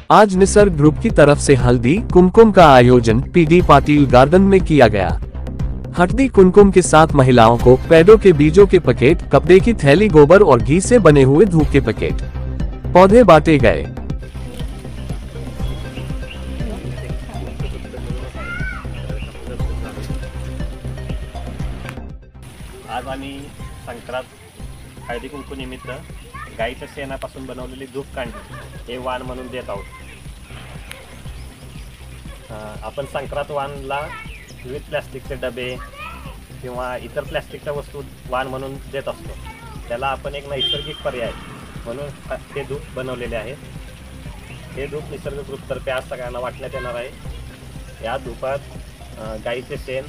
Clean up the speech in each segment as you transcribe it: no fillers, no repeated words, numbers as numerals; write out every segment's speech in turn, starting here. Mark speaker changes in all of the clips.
Speaker 1: आज निसर्ग ग्रुप की तरफ से हल्दी कुमकुम का आयोजन पीडी पाटिल गार्डन में किया गया। हल्दी कुमकुम के साथ महिलाओं को पेड़ों के बीजों के पैकेट, कपड़े की थैली, गोबर और घी से बने हुए धूप के पैकेट, पौधे बांटे गए।
Speaker 2: आज आम्ही संक्रांत हळदी कुंकू निमित्त गाईच्या शेणापासून बनवलेली धूप कांडी हे वाण म्हणून देत आहोत। आपण संक्रांत वाणला विविध प्लॅस्टिकचे डबे किंवा इतर प्लॅस्टिकच्या वस्तू वाण म्हणून देत असतो। त्याला आपण एक नैसर्गिक पर्याय म्हणून ते धूप बनवलेले आहे। हे धूप निसर्ग ग्रुपतर्फे आज सगळ्यांना वाटण्यात येणार आहे। या धूपात गाईचे शेण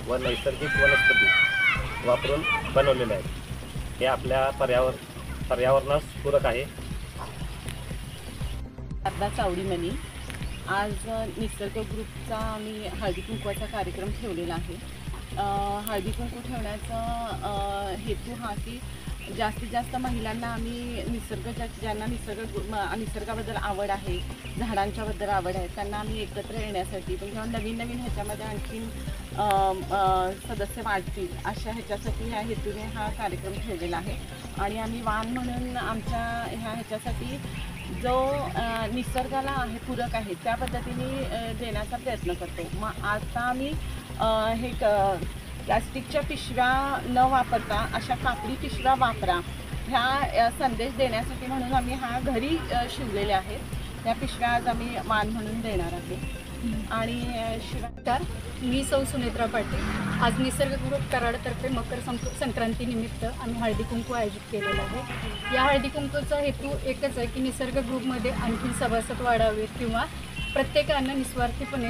Speaker 2: व नैसर्गिक वनस्पती वापरून बनवलेले आहे। हे आपल्या पर्यावरणास पूरक आहे।
Speaker 3: शारदा चावडीमणी आज निसर्ग ग्रुपचा आम्ही हळदी कुंकवाचा कार्यक्रम ठेवलेला आहे। हळदी कुंकू ठेवण्याचा हेतू हा की जास्तीत जास्त महिलांना आम्ही ज्यांना निसर्गाबद्दल आवड आहे, झाडांच्याबद्दल आवड आहे, त्यांना आम्ही एकत्र येण्यासाठी किंवा नवीन ह्याच्यामध्ये आणखीन सदस्य वाढतील अशा ह्याच्यासाठी ह्या हेतूने हा कार्यक्रम ठेवलेला आहे। आणि आम्ही वाण म्हणून आमच्या ह्याच्यासाठी जो निसर्गाला आहे पूरक आहे त्या पद्धतीने देण्याचा प्रयत्न करतो। मग आता आम्ही हे प्लास्टिकच्या पिशव्या न वापरता अशा कापडी पिशव्या वापरा ह्या संदेश देण्यासाठी म्हणून आम्ही हा घरी शिवलेले आहेत। त्या पिशव्या आज आम्ही वाण म्हणून देणार आहे। आणि शिवाय
Speaker 4: मी सौ सुनेत्रा पाटील आज निसर्ग ग्रुप कराडतर्फे मकर संक्रांती निमित्त आम्ही हळदी कुंकू आयोजित केलेला आहे। या हळदी कुंकूचा हेतू एकच आहे की निसर्ग ग्रुपमध्ये आणखी सभासद वाढावेत किंवा प्रत्येकानं निस्वार्थीपणे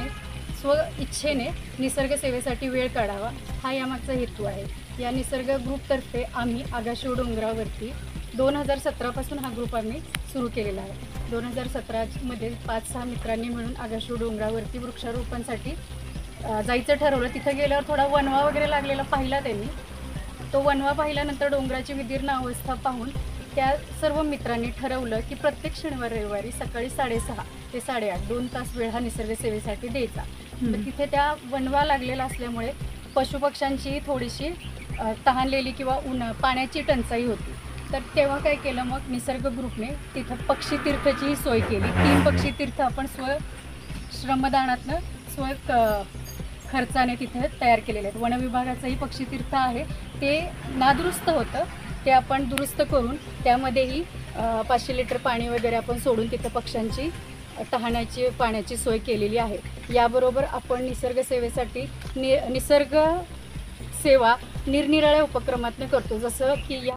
Speaker 4: स्व इच्छेने निसर्ग सेवेसाठी वेळ काढावा हा यामागचा हेतू आहे। या निसर्ग ग्रुपतर्फे आम्ही आगाशेव डोंगरावरती 2017 पासून हा ग्रुप आम्ही सुरू केलेला आहे। 2017मध्ये 5-6 मित्रांनी मिळून आगाशेव डोंगरावरती वृक्षारोपणासाठी जायचं ठरवलं। तिथं गेल्यावर थोडा वणवा वगैरे लागलेला पाहिला त्यांनी। तो वणवा पाहिल्यानंतर डोंगराची विदीर्ण अवस्था पाहून त्या सर्व मित्रांनी ठरवलं की प्रत्येक शनिवार रविवारी सकाळी 6:30 ते 8:30 2 तास वेळ हा निसर्ग सेवेसाठी द्यायचा। तर तिथे त्या वणवा लागलेला असल्यामुळे पशुपक्ष्यांची थोडीशी तहानलेली किंवा पाण्याची टंचाई होती। तर तेव्हा काय केलं, मग निसर्ग ग्रुपने तिथं पक्षी तीर्थची सोय केली। 3 पक्षी तीर्थ आपण श्रमदानातनं खर्चाने तिथे तयार केलेले आहेत। वन विभागाचंही पक्षी तीर्थ आहे, ते नादुरुस्त होतं, ते आपण दुरुस्त करून त्यामध्येही 500 लिटर पाणी वगैरे आपण सोडून तिथं पक्ष्यांची तहाण्याची पाण्याची सोय केलेली आहे। याबरोबर आपण निसर्ग सेवेसाठी निसर्ग सेवा निरनिराळ्या उपक्रमातून करतो, जसं की